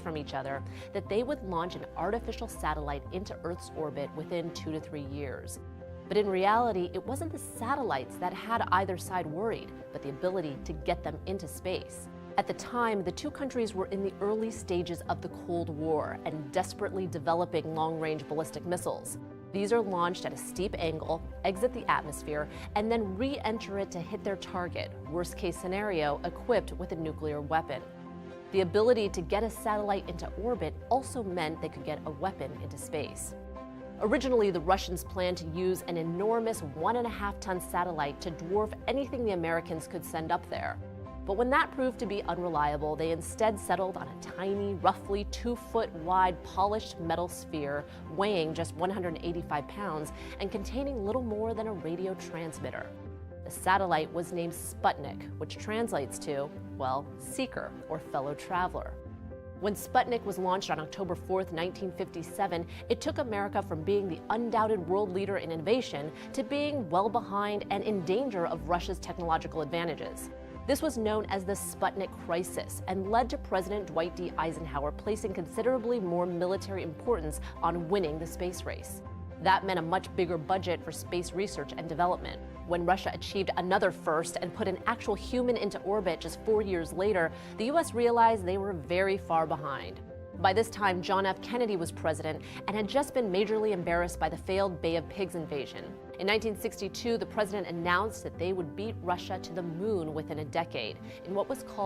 from each other that they would launch an artificial satellite into Earth's orbit within 2 to 3 years. But in reality, it wasn't the satellites that had either side worried, but the ability to get them into space. At the time, the two countries were in the early stages of the Cold War and desperately developing long-range ballistic missiles. These are launched at a steep angle, exit the atmosphere, and then re-enter it to hit their target, worst-case scenario, equipped with a nuclear weapon. The ability to get a satellite into orbit also meant they could get a weapon into space. Originally, the Russians planned to use an enormous 1.5-ton satellite to dwarf anything the Americans could send up there. But when that proved to be unreliable, they instead settled on a tiny, roughly 2-foot wide polished metal sphere weighing just 185 pounds and containing little more than a radio transmitter. The satellite was named Sputnik, which translates to, well, seeker or fellow traveler. When Sputnik was launched on October 4th, 1957, it took America from being the undoubted world leader in innovation to being well behind and in danger of Russia's technological advantages. This was known as the Sputnik crisis and led to President Dwight D. Eisenhower placing considerably more military importance on winning the space race. That meant a much bigger budget for space research and development. When Russia achieved another first and put an actual human into orbit just 4 years later, the U.S. realized they were very far behind. By this time, John F. Kennedy was president and had just been majorly embarrassed by the failed Bay of Pigs invasion. In 1962, the president announced that they would beat Russia to the moon within a decade in what was called